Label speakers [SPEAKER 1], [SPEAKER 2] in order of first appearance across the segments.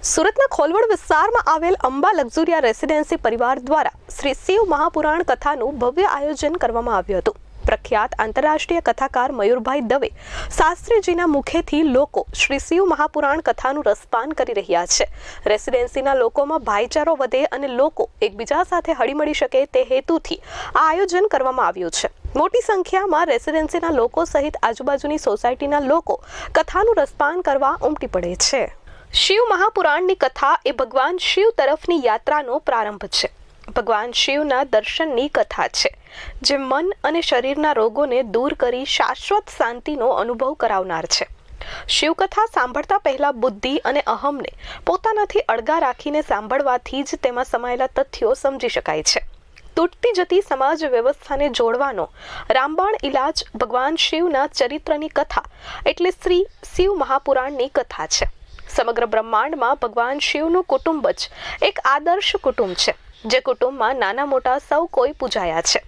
[SPEAKER 1] સુરતના ખોલવડ વિસ્તારમાં આવેલ અંબા લક્ઝુરિયા રેસિડેન્સી પરિવાર દ્વારા શ્રી શિવ મહાપુરાણ કથાનું ભવ્ય આયોજન કરવામાં આવ્યું હતું। પ્રખ્યાત આંતરરાષ્ટ્રીય કથાકાર મયુરભાઈ દવે શાસ્ત્રીજીના મુખેથી લોકો શ્રી શિવ મહાપુરાણ કથાનું રસપાન કરી રહ્યા છે। રેસિડેન્સીના લોકોમાં ભાઈચારો વધે અને લોકો એકબીજા સાથે હળીમળી શકે તે હેતુથી આ આયોજન કરવામાં આવ્યું છે। મોટી સંખ્યામાં રેસિડેન્સીના લોકો સહિત આજુબાજુની સોસાયટીના લોકો કથાનું રસપાન કરવા ઉમટી પડે છે। શિવ મહાપુરાણની કથા એ ભગવાન શિવ તરફની યાત્રાનો પ્રારંભ છે। ભગવાન શિવના દર્શનની કથા છે જે મન અને શરીરના રોગોને દૂર કરી શાશ્વત શાંતિનો અનુભવ કરાવનાર છે। શિવકથા સાંભળતા પહેલા બુદ્ધિ અને અહમને પોતાનાથી અળગા રાખીને સાંભળવાથી જ તેમાં સમાયેલા તથ્યો સમજી શકાય છે। તૂટતી જતી સમાજ વ્યવસ્થાને જોડવાનો રામબાણ ઇલાજ ભગવાન શિવના ચરિત્રની કથા એટલે શ્રી શિવ મહાપુરાણની કથા છે। સમગ્ર બ્રહ્માંડમાં ભગવાન શિવનું કુટુંબ જ એક આદર્શ કુટુંબ છે, જે કુટુંબમાં નાના મોટા સૌ કોઈ પૂજાયા છે।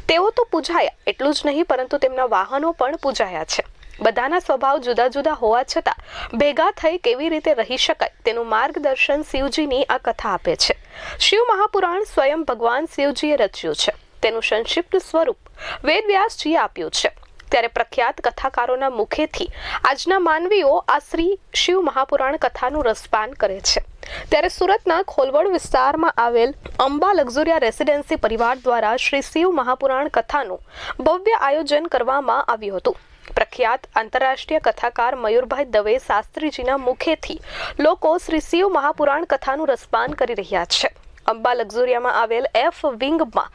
[SPEAKER 1] તેઓ તો પૂજાયા એટલું જ નહીં, પરંતુ તેમના વાહનો પણ પૂજાયા છે। બધાના સ્વભાવ જુદા જુદા હોવા છતાં ભેગા થઈ કેવી રીતે રહી શકાય તેનું માર્ગદર્શન શિવજીની આ કથા આપે છે। શિવ મહાપુરાણ સ્વયં ભગવાન શિવજીએ રચ્યું છે। તેનું સંક્ષિપ્ત સ્વરૂપ વેદવ્યાસજીએ આપ્યું છે। ત્યારે પ્રખ્યાત કથાકારોના મુખેથી આજના માનવીઓ આ શ્રી શિવ મહાપુરાણ કથાનું રસપાન કરે છે। ત્યારે સુરતના ખોલવડ વિસ્તારમાં આવેલ અંબા લક્ઝુરિયા રેસિડેન્સી પરિવાર દ્વારા શ્રી શિવ મહાપુરાણ કથાનું ભવ્ય આયોજન કરવામાં આવ્યું હતું। પ્રખ્યાત આંતરરાષ્ટ્રીય કથાકાર મયુરભાઈ દવે શાસ્ત્રીજીના મુખેથી લોકો શ્રી શિવ મહાપુરાણ કથાનું રસપાન કરી રહ્યા છે। અંબા લક્ઝુરિયામાં આવેલ એફ વિંગમાં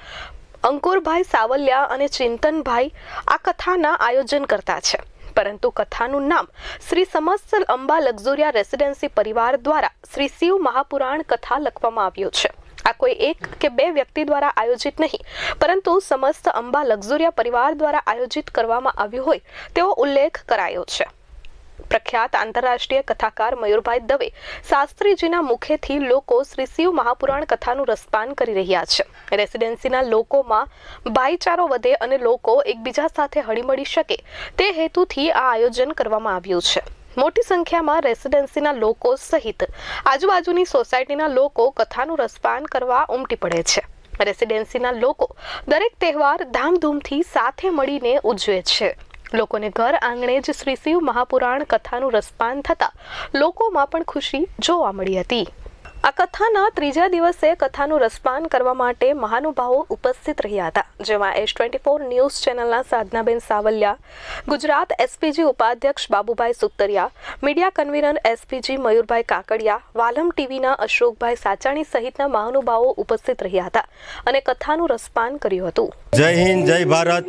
[SPEAKER 1] અંકુરભાઈ સાવલિયા અને ચિંતનભાઈ આ કથાના આયોજન કરતા છે, પરંતુ કથાનું નામ શ્રી સમસ્ત અંબા લક્ઝુરિયા રેસિડેન્સી પરિવાર દ્વારા શ્રી શિવ મહાપુરાણ કથા લખવામાં આવ્યું છે। આ કોઈ એક કે બે વ્યક્તિ દ્વારા આયોજિત નહીં, પરંતુ સમસ્ત અંબા લક્ઝુરિયા પરિવાર દ્વારા આયોજિત કરવામાં આવ્યું હોય તેવો ઉલ્લેખ કરાયો છે। પ્રખ્યાત આંતરરાષ્ટ્રીય કથાકાર મયુરભાઈ દવે શાસ્ત્રીજીના મુખેથી લોકો શ્રી શિવ મહાપુરાણ કથાનું રસપાન કરી રહ્યા છે। રેસિડેન્સીના લોકોમાં ભાઈચારો વધે અને લોકો એકબીજા સાથે હળીમળી શકે તે હેતુથી આ આયોજન કરવામાં આવ્યું છે। મોટી સંખ્યામાં રેસિડેન્સીના લોકો સહિત આજુબાજુની સોસાયટીના લોકો કથાનું રસપાન કરવા ઉમટી પડે છે। રેસિડેન્સીના લોકો દરેક તહેવાર ધામધૂમથી સાથે મળીને ઉજવે છે। લોકોને ઘર આંગણે જ શ્રી શિવ મહાપુરાણ કથાનું રસપાન થતા લોકોમાં પણ ખુશી જોવા મળી હતી। આ કથાના ત્રીજા દિવસે કથાનું રસપાન કરવા માટે મહાનુભાવો ઉપસ્થિત રહ્યા હતા, જેમાં S24 ન્યૂઝ ચેનલના સાધનાબેન સાવલિયા, ગુજરાત એસપીજી ઉપાધ્યક્ષ Babubhai Sutariya, media convener SPG Mayurbhai Kakadiya, Valam ટીવીના અશોકભાઈ સાચાણી સહિતના મહાનુભાવો ઉપસ્થિત રહ્યા હતા અને કથાનું રસપાન કર્યું હતું।
[SPEAKER 2] જય હિન્દ, જય ભારત।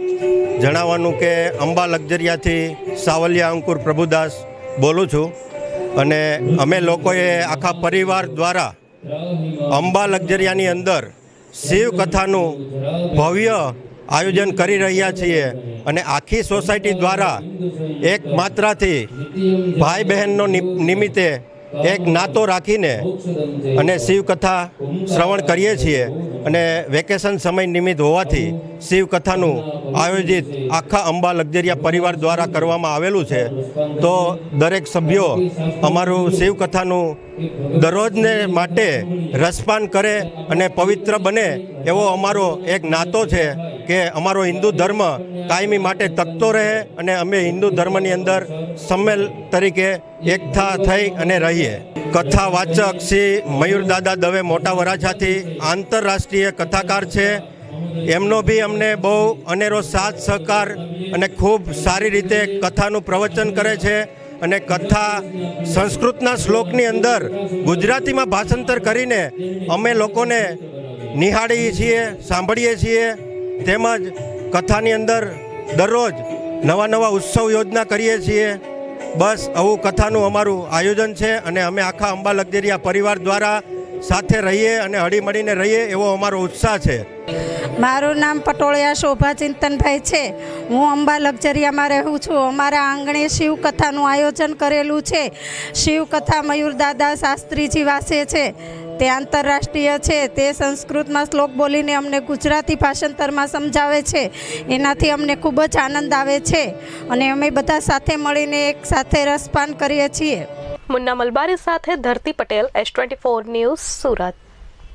[SPEAKER 2] જણાવવાનું કે અંબા લક્ઝરિયાથી સાવલિયા અંકુર પ્રભુદાસ બોલું છું અને અમે લોકોએ આખા પરિવાર દ્વારા અંબા લક્ઝરિયાની અંદર શિવ કથાનું ભવ્ય આયોજન કરી રહ્યા છીએ અને આખી સોસાયટી દ્વારા એક માત્રાથી ભાઈ બહેનનો નિમિત્તે એક નાતો રાખીને અને શિવકથા શ્રવણ કરીએ છીએ અને વેકેશન સમય નિમિત્ત હોવાથી શિવકથાનું આયોજિત આખા અંબા લક્ઝરિયા પરિવાર દ્વારા કરવામાં આવેલું છે। તો દરેક સભ્યો અમારું શિવકથાનું દરરોજને માટે રસપાન કરે અને પવિત્ર બને એવો અમારો એક નાતો છે કે અમારો હિન્દુ ધર્મ કાયમી માટે તકતો રહે અને અમે હિન્દુ ધર્મની અંદર સંમેલ તરીકે એકઠા થઈ અને રહીએ। કથા વાચક શ્રી મયુરદાદા દવે મોટા વરાછાથી આંતરરાષ્ટ્રીય કથાકાર છે। એમનો બી અમને બહુ અનેરો સાથ સહકાર અને ખૂબ સારી રીતે કથાનું પ્રવચન કરે છે અને કથા સંસ્કૃતના શ્લોકની અંદર ગુજરાતીમાં ભાષાંતર કરીને અમે લોકોને નિહાળીએ છીએ, સાંભળીએ છીએ। તેમજ કથાની અંદર દરરોજ નવા નવા ઉત્સવ યોજના કરીએ છીએ। બસ આવું કથાનું અમારું આયોજન છે અને અમે આખા અંબા લક્ઝરિયા પરિવાર દ્વારા સાથે રહીએ અને હળીમળીને રહીએ એવો અમારો ઉત્સાહ છે।
[SPEAKER 3] મારું નામ પટોળિયા શોભા ચિંતનભાઈ છે। હું અંબા લક્ઝરિયામાં રહું છું। અમારા આંગણે શિવકથાનું આયોજન કરેલું છે। શિવકથા મયુરદાદા શાસ્ત્રીજી વાસે છે, તે આંતરરાષ્ટ્રીય છે। તે સંસ્કૃતમાં શ્લોક બોલીને અમને ગુજરાતી ભાષાંતરમાં સમજાવે છે। એનાથી અમને ખૂબ જ આનંદ આવે છે અને અમે બધા સાથે મળીને એક સાથે રસપાન કરીએ છીએ।
[SPEAKER 1] મુન્ના મલબારી સાથે ધરતી પટેલ, S24 ન્યૂઝ, સુરત.